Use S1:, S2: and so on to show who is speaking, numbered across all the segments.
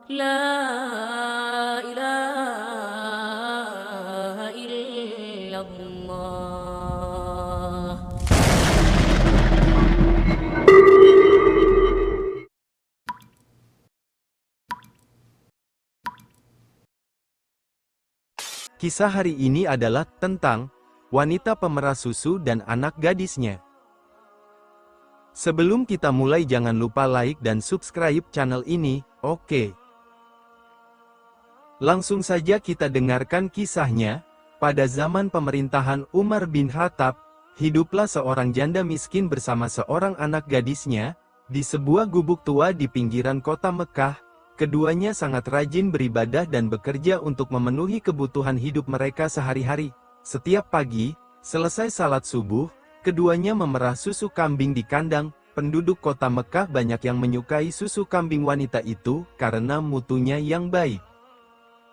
S1: لا إله إلا الله.
S2: Kisah hari ini adalah tentang wanita pemeras susu dan anak gadisnya. Sebelum kita mulai, jangan lupa like dan subscribe channel ini, oke? Langsung saja kita dengarkan kisahnya. Pada zaman pemerintahan Umar bin Khattab, hiduplah seorang janda miskin bersama seorang anak gadisnya, di sebuah gubuk tua di pinggiran kota Mekah. Keduanya sangat rajin beribadah dan bekerja untuk memenuhi kebutuhan hidup mereka sehari-hari. Setiap pagi, selesai salat subuh, keduanya memerah susu kambing di kandang. Penduduk kota Mekah banyak yang menyukai susu kambing wanita itu karena mutunya yang baik.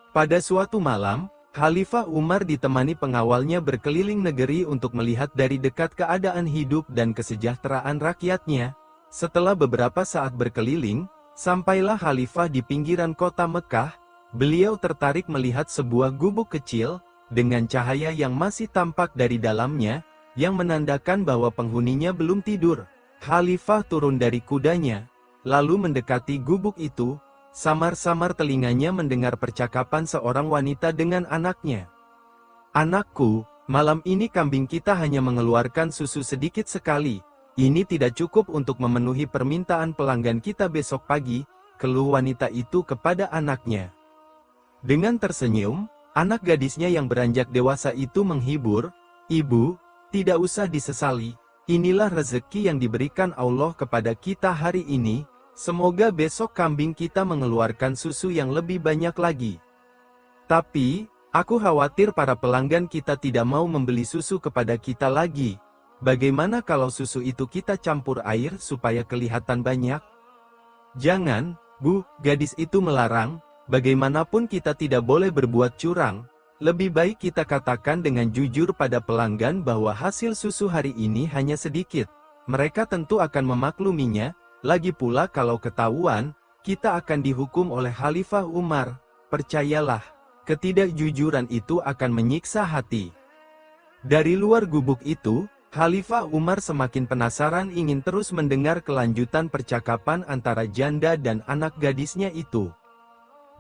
S2: Pada suatu malam, Khalifah Umar ditemani pengawalnya berkeliling negeri untuk melihat dari dekat keadaan hidup dan kesejahteraan rakyatnya. Setelah beberapa saat berkeliling, sampailah Khalifah di pinggiran kota Mekah. Beliau tertarik melihat sebuah gubuk kecil, dengan cahaya yang masih tampak dari dalamnya, yang menandakan bahwa penghuninya belum tidur. Khalifah turun dari kudanya, lalu mendekati gubuk itu. Samar-samar telinganya mendengar percakapan seorang wanita dengan anaknya. "Anakku, malam ini kambing kita hanya mengeluarkan susu sedikit sekali. Ini tidak cukup untuk memenuhi permintaan pelanggan kita besok pagi," keluh wanita itu kepada anaknya. Dengan tersenyum, anak gadisnya yang beranjak dewasa itu menghibur, "Ibu, tidak usah disesali. Inilah rezeki yang diberikan Allah kepada kita hari ini. Semoga besok kambing kita mengeluarkan susu yang lebih banyak lagi. Tapi, aku khawatir para pelanggan kita tidak mau membeli susu kepada kita lagi. Bagaimana kalau susu itu kita campur air supaya kelihatan banyak?" "Jangan, Bu," gadis itu melarang. "Bagaimanapun kita tidak boleh berbuat curang. Lebih baik kita katakan dengan jujur pada pelanggan bahwa hasil susu hari ini hanya sedikit. Mereka tentu akan memakluminya. Lagi pula kalau ketahuan, kita akan dihukum oleh Khalifah Umar. Percayalah, ketidakjujuran itu akan menyiksa hati." Dari luar gubuk itu, Khalifah Umar semakin penasaran ingin terus mendengar kelanjutan percakapan antara janda dan anak gadisnya itu.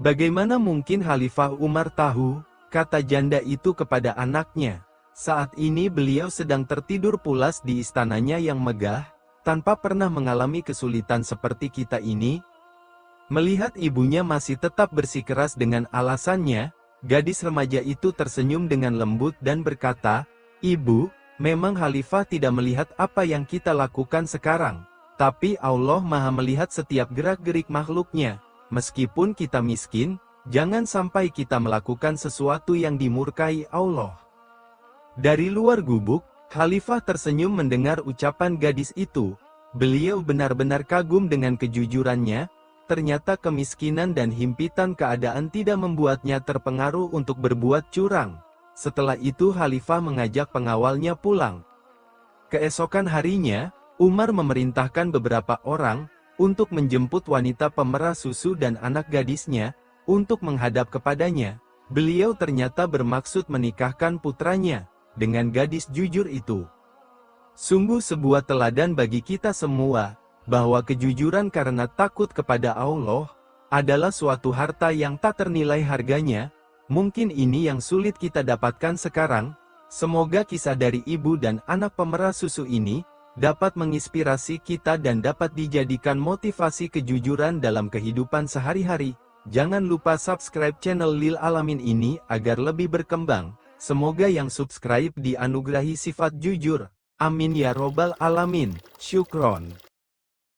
S2: "Bagaimana mungkin Khalifah Umar tahu?" kata janda itu kepada anaknya. "Saat ini beliau sedang tertidur pulas di istananya yang megah, tanpa pernah mengalami kesulitan seperti kita ini." Melihat ibunya masih tetap bersikeras dengan alasannya, gadis remaja itu tersenyum dengan lembut dan berkata, "Ibu, memang Khalifah tidak melihat apa yang kita lakukan sekarang. Tapi Allah Maha melihat setiap gerak-gerik makhluknya. Meskipun kita miskin, jangan sampai kita melakukan sesuatu yang dimurkai Allah." Dari luar gubuk, Khalifah tersenyum mendengar ucapan gadis itu. Beliau benar-benar kagum dengan kejujurannya. Ternyata kemiskinan dan himpitan keadaan tidak membuatnya terpengaruh untuk berbuat curang. Setelah itu Khalifah mengajak pengawalnya pulang. Keesokan harinya, Umar memerintahkan beberapa orang untuk menjemput wanita pemerah susu dan anak gadisnya untuk menghadap kepadanya. Beliau ternyata bermaksud menikahkan putranya dengan gadis jujur itu. Sungguh sebuah teladan bagi kita semua, bahwa kejujuran karena takut kepada Allah, adalah suatu harta yang tak ternilai harganya. Mungkin ini yang sulit kita dapatkan sekarang. Semoga kisah dari ibu dan anak pemerah susu ini, dapat menginspirasi kita dan dapat dijadikan motivasi kejujuran dalam kehidupan sehari-hari. Jangan lupa subscribe channel Lil Alamin ini agar lebih berkembang. Semoga yang subscribe dianugerahi sifat jujur. Amin ya robbal alamin. Syukron.